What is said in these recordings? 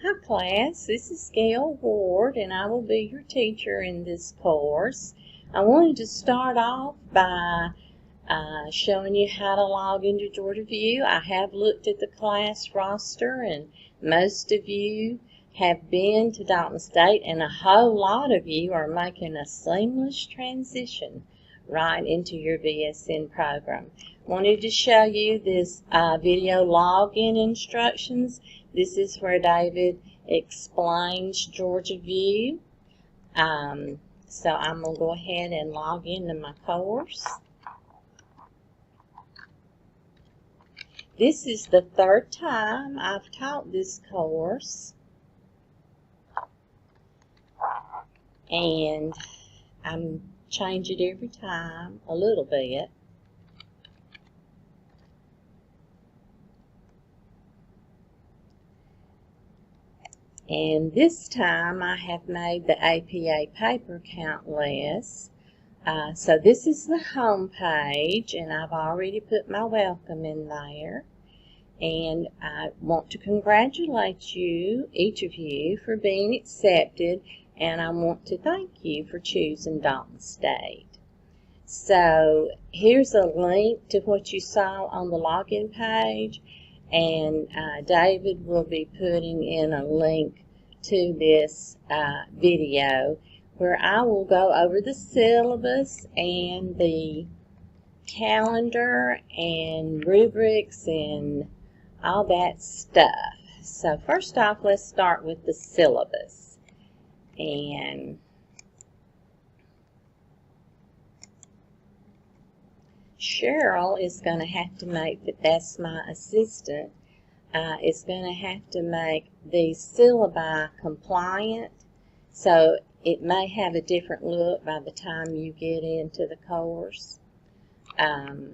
Hi class, this is Gail Ward and I will be your teacher in this course. I wanted to start off by showing you how to log into Georgia View. I have looked at the class roster and most of you have been to Dalton State and a whole lot of you are making a seamless transition right into your BSN program. Wanted to show you this video login instructions. This is where David explains Georgia View. So I'm going to go ahead and log into my course. This is the third time I've taught this course. And I'm change it every time a little bit. And this time I have made the APA paper count list. So this is the home page and I've already put my welcome in there. And I want to congratulate you, each of you, for being accepted. And I want to thank you for choosing Dalton State. So here's a link to what you saw on the login page, and David will be putting in a link to this video where I will go over the syllabus and the calendar and rubrics and all that stuff. So first off, let's start with the syllabus. And Cheryl is going to have to make, that's my assistant, is going to have to make these syllabi compliant. So it may have a different look by the time you get into the course. But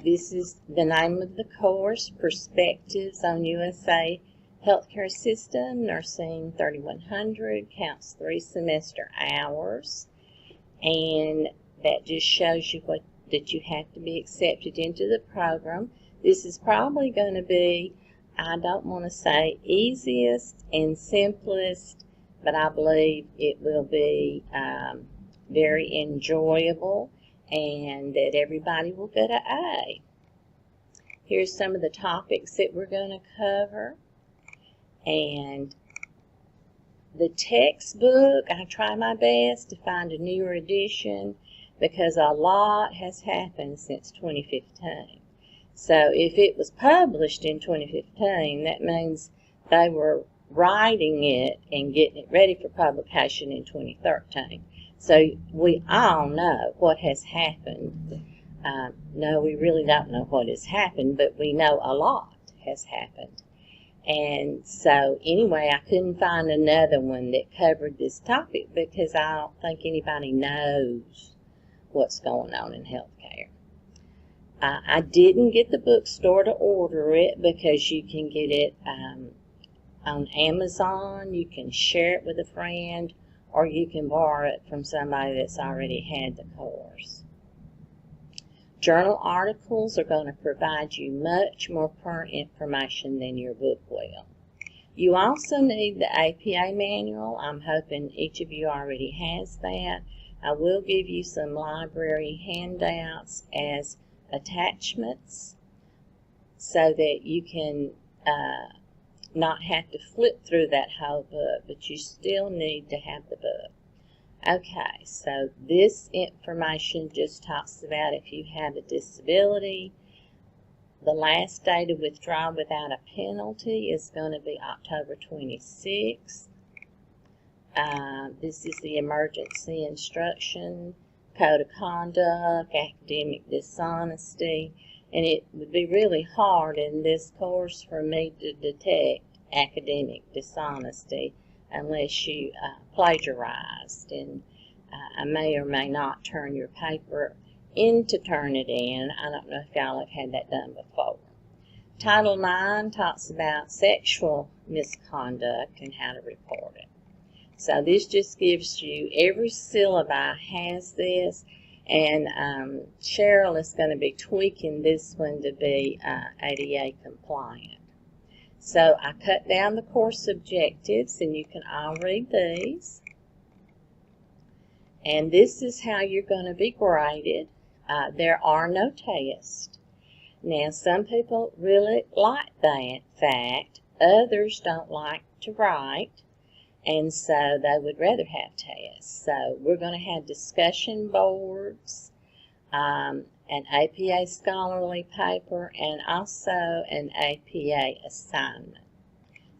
this is the name of the course, Perspectives on USA Healthcare System, Nursing 3100, counts 3 semester hours, and that just shows you that you have to be accepted into the program. This is probably going to be, I don't want to say easiest and simplest, but I believe it will be very enjoyable and that everybody will get an A. Here's some of the topics that we're going to cover. And the textbook, I try my best to find a newer edition because a lot has happened since 2015. So if it was published in 2015, that means they were writing it and getting it ready for publication in 2013. So we all know what has happened. No, we really don't know what has happened, but we know a lot has happened. And so anyway, I couldn't find another one that covered this topic because I don't think anybody knows what's going on in healthcare. I didn't get the bookstore to order it because you can get it on Amazon, you can share it with a friend, or you can borrow it from somebody that's already had the course. Journal articles are going to provide you much more current information than your book will. You also need the APA manual. I'm hoping each of you already has that. I will give you some library handouts as attachments so that you can not have to flip through that whole book, but you still need to have the book. Okay, so this information just talks about if you have a disability. The last day to withdraw without a penalty is going to be October 26th. This is the emergency instruction, code of conduct, academic dishonesty, and it would be really hard in this course for me to detect academic dishonesty unless you plagiarized, and I may or may not turn your paper in to turn it in. I don't know if y'all have had that done before. Title IX talks about sexual misconduct and how to report it. So this just gives you, every syllabi has this, and Cheryl is going to be tweaking this one to be ADA compliant. So I cut down the course objectives, and you can all read these. And this is how you're going to be graded. There are no tests. Now, some people really like that fact. Others don't like to write, and so they would rather have tests. So we're going to have discussion boards, an APA scholarly paper, and also an APA assignment.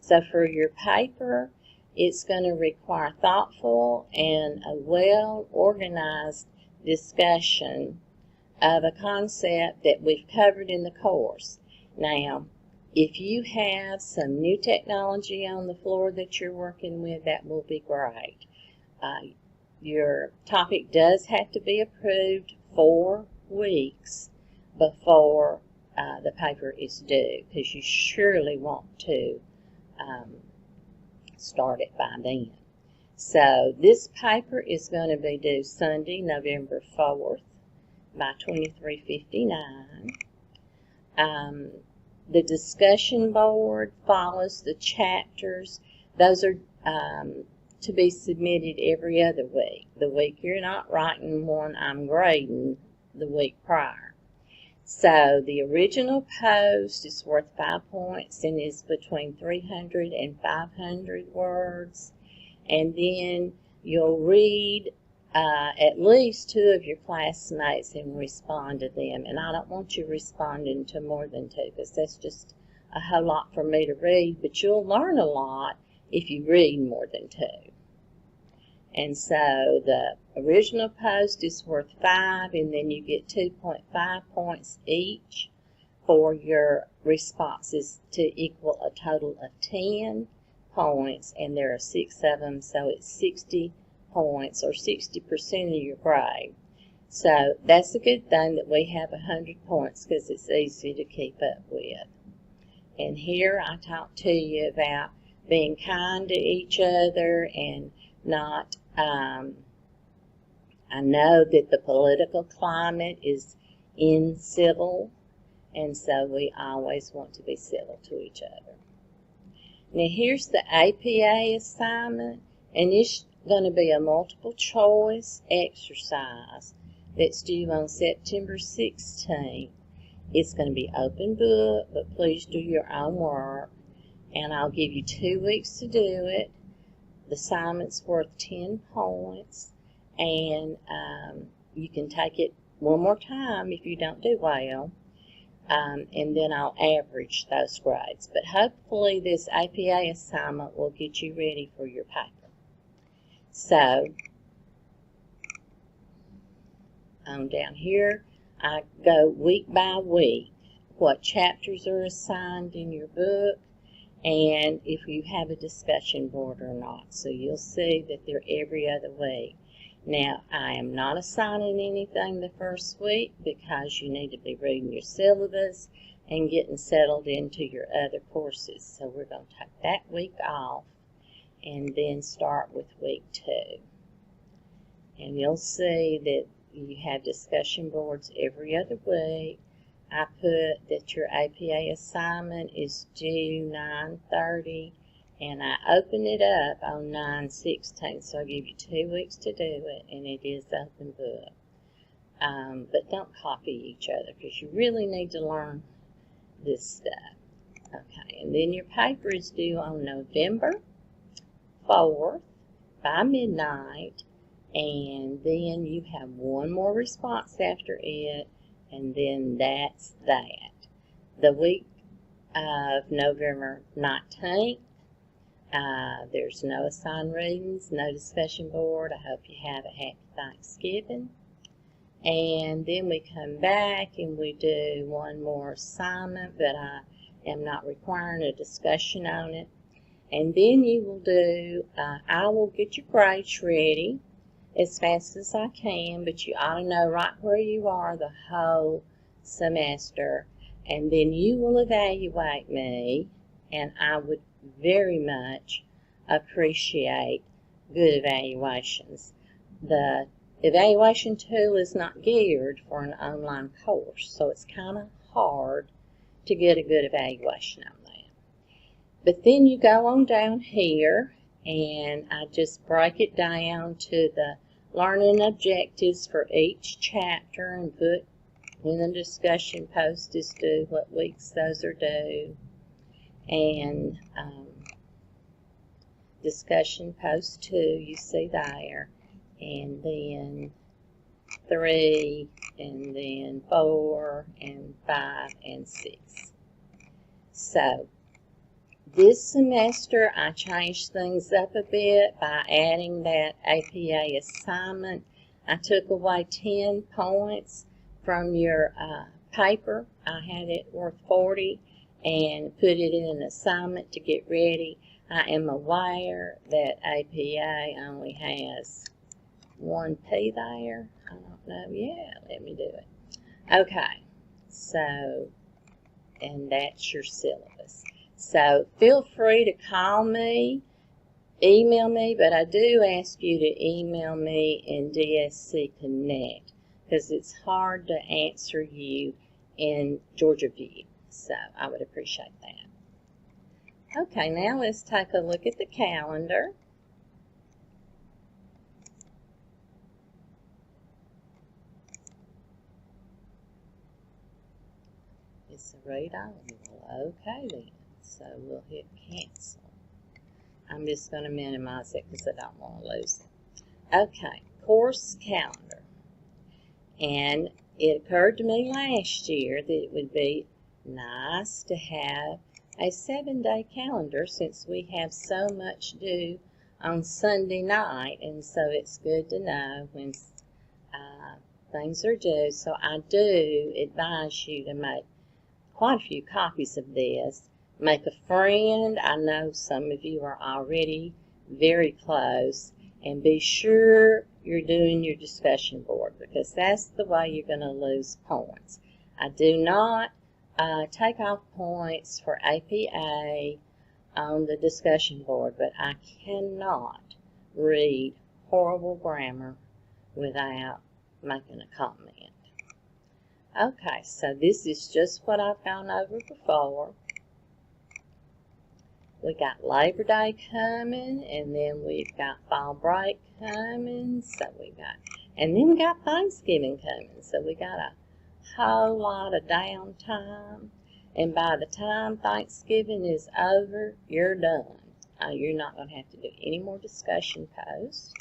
So for your paper, it's going to require thoughtful and a well-organized discussion of a concept that we've covered in the course. Now, if you have some new technology on the floor that you're working with, that will be great. Your topic does have to be approved 4 weeks before the paper is due, because you surely want to start it by then. So this paper is going to be due Sunday, November 4th by 23:59. The discussion board follows the chapters. Those are to be submitted every other week. The week you're not writing one, I'm grading the week prior. So the original post is worth 5 points and is between 300 and 500 words. And then you'll read at least 2 of your classmates and respond to them. And I don't want you responding to more than 2, because that's just a whole lot for me to read. But you'll learn a lot if you read more than 2. And so the original post is worth 5, and then you get 2.5 points each for your responses to equal a total of 10 points, and there are 6 of them, so it's 60 points, or 60% of your grade. So that's a good thing that we have 100 points, because it's easy to keep up with. And here I talk to you about being kind to each other and not, I know that the political climate is incivil, and so we always want to be civil to each other. Now here's the APA assignment, and it's going to be a multiple choice exercise that's due on September 16th. It's going to be open book, but please do your own work, and I'll give you 2 weeks to do it. The assignment's worth 10 points, and you can take it one more time if you don't do well, and then I'll average those grades. But hopefully this APA assignment will get you ready for your paper. So, on down here, I go week by week, what chapters are assigned in your book, and if you have a discussion board or not. So you'll see that they're every other week. Now, I am not assigning anything the first week, because you need to be reading your syllabus and getting settled into your other courses. So we're going to take that week off and then start with week 2. And you'll see that you have discussion boards every other week. I put that your APA assignment is due 9:30, and I open it up on 9/16, so I give you 2 weeks to do it, and it is open book. But don't copy each other, because you really need to learn this stuff. Okay, and then your paper is due on November 4th by midnight, and then you have one more response after it, and then that's that. The week of November 19th, there's no assigned readings, no discussion board. I hope you have a happy Thanksgiving. And then we come back and we do one more assignment, but I am not requiring a discussion on it. And then you will do, I will get your grades ready as fast as I can, but you ought to know right where you are the whole semester, and then you will evaluate me, and I would very much appreciate good evaluations. The evaluation tool is not geared for an online course, so it's kind of hard to get a good evaluation on that. But then you go on down here, and I just break it down to the learning objectives for each chapter and put when the discussion post is due, what weeks those are due, and discussion post 2 you see there, and then 3, and then 4, and 5, and 6. So this semester I changed things up a bit by adding that APA assignment. I took away 10 points from your paper. I had it worth 40 and put it in an assignment to get ready. I am aware that APA only has 1P there. I don't know. Yeah, let me do it. Okay, so, and that's your syllabus. So feel free to call me, email me, but I do ask you to email me in DSC Connect because it's hard to answer you in Georgia View. So I would appreciate that. Okay, now let's take a look at the calendar. It's a read-only. Okay then. So we'll hit cancel. I'm just going to minimize it because I don't want to lose it. Okay, course calendar. And it occurred to me last year that it would be nice to have a 7-day calendar since we have so much due on Sunday night, and so it's good to know when things are due. So I do advise you to make quite a few copies of this. Make a friend. I know some of you are already very close. And be sure you're doing your discussion board because that's the way you're going to lose points. I do not take off points for APA on the discussion board, but I cannot read horrible grammar without making a comment. Okay, so this is just what I've gone over before. We got Labor Day coming, and then we've got fall break coming, and then we got Thanksgiving coming, so we got a whole lot of downtime, and by the time Thanksgiving is over, you're done. You're not going to have to do any more discussion posts,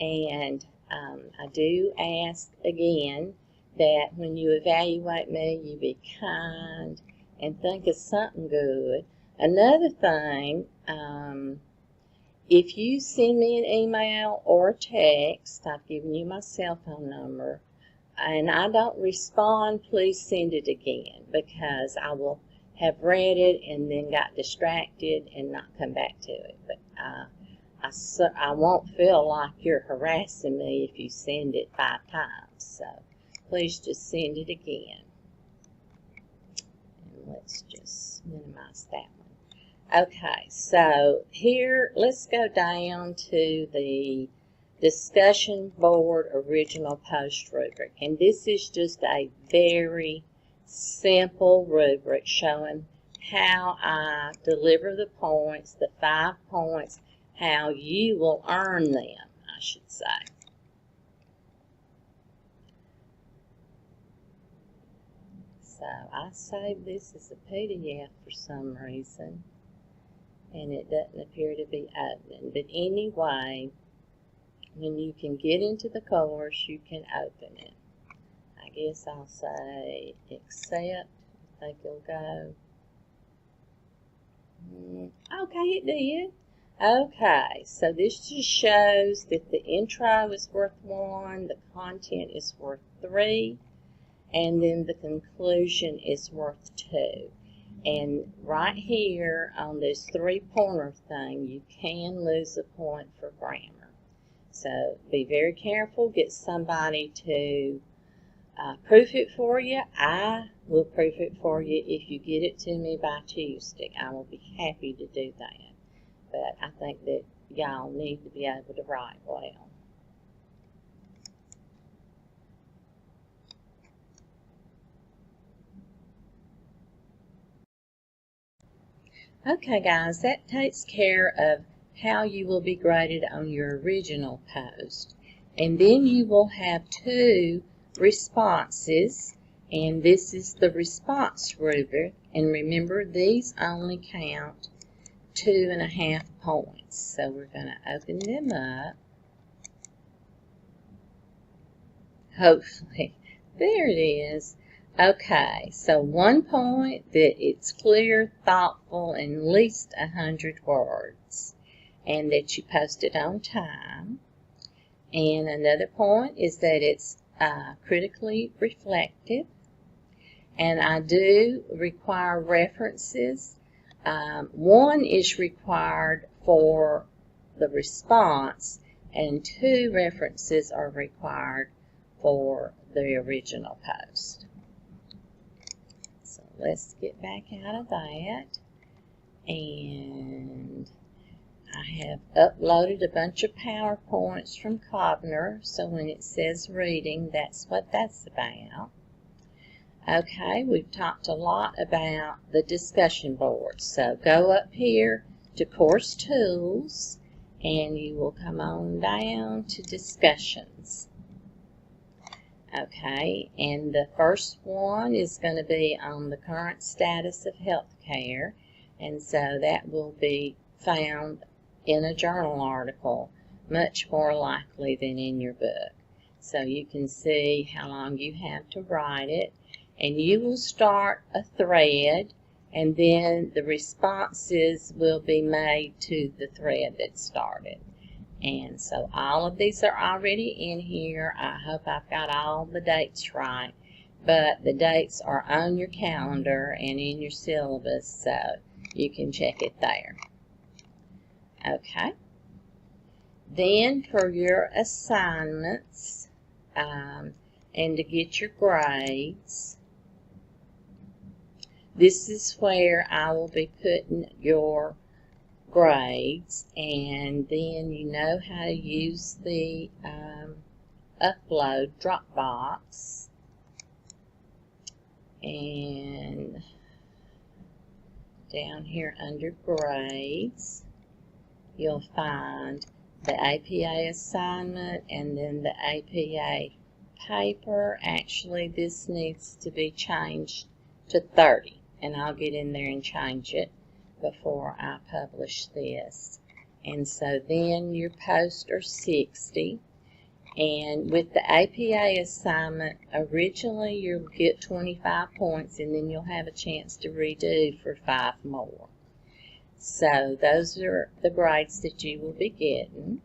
and I do ask again that when you evaluate me, you be kind and think of something good. Another thing, if you send me an email or a text, I've given you my cell phone number, and I don't respond, please send it again because I will have read it and then got distracted and not come back to it. But I won't feel like you're harassing me if you send it 5 times. So please just send it again. And let's just minimize that one. Okay, so here, let's go down to the discussion board original post rubric. And this is just a very simple rubric showing how I deliver the points, the 5 points, how you will earn them, I should say. So I saved this as a PDF for some reason, and it doesn't appear to be open. But anyway, when you can get into the course, you can open it. I guess I'll say accept. I think it'll go. Okay, it did. Okay, so this just shows that the intro is worth 1, the content is worth 3, and then the conclusion is worth 2. And right here on this 3-pointer thing, you can lose a point for grammar. So be very careful. Get somebody to proof it for you. I will proof it for you if you get it to me by Tuesday. I will be happy to do that. But I think that y'all need to be able to write well. Okay guys, that takes care of how you will be graded on your original post. And then you will have 2 responses, and this is the response rubric. And remember, these only count 2.5 points. So we're going to open them up. Hopefully. There it is. Okay, so 1 point that it's clear, thoughtful, and at least 100 words, and that you posted on time. And another point is that it's critically reflective. And I do require references. 1 is required for the response, and 2 references are required for the original post. So let's get back out of that. And I have uploaded a bunch of PowerPoints from Cogner, so when it says reading, that's what that's about. Okay, we've talked a lot about the discussion board. So go up here to Course Tools, and you will come on down to Discussions. Okay, and the first one is going to be on the current status of health care, and so that will be found in a journal article much more likely than in your book. So you can see how long you have to write it, and you will start a thread, and then the responses will be made to the thread that started. And so all of these are already in here. I hope I've got all the dates right, but the dates are on your calendar and in your syllabus, so you can check it there. Okay. Then for your assignments and to get your grades, this is where I will be putting your grades, and then you know how to use the upload Dropbox. And down here under grades, you'll find the APA assignment and then the APA paper. Actually, this needs to be changed to 30, and I'll get in there and change it before I publish this. And so then your posts are 60. And with the APA assignment, originally you'll get 25 points, and then you'll have a chance to redo for 5 more. So those are the grades that you will be getting.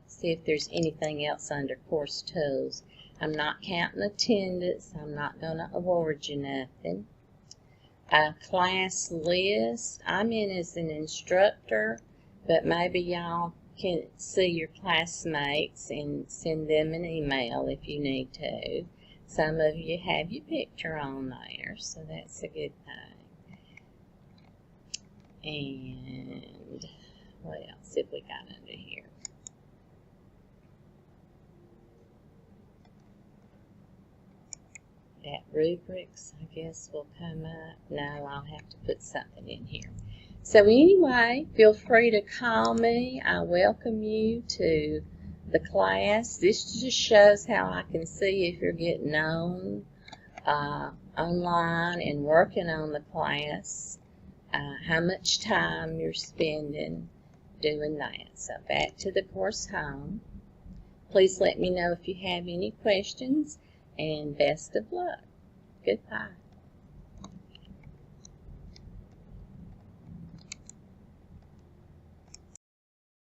See if there's anything else under Course Tools. I'm not counting attendance. I'm not going to award you nothing. Class list. I'm in as an instructor, but maybe y'all can see your classmates and send them an email if you need to. Some of you have your picture on there, so that's a good thing. And what else have we got under here? That rubrics, I guess, will come up. No, I'll have to put something in here. So anyway, feel free to call me. I welcome you to the class. This just shows how I can see if you're getting on online and working on the class, how much time you're spending doing that. So back to the course home. Please let me know if you have any questions, and best of luck. Goodbye.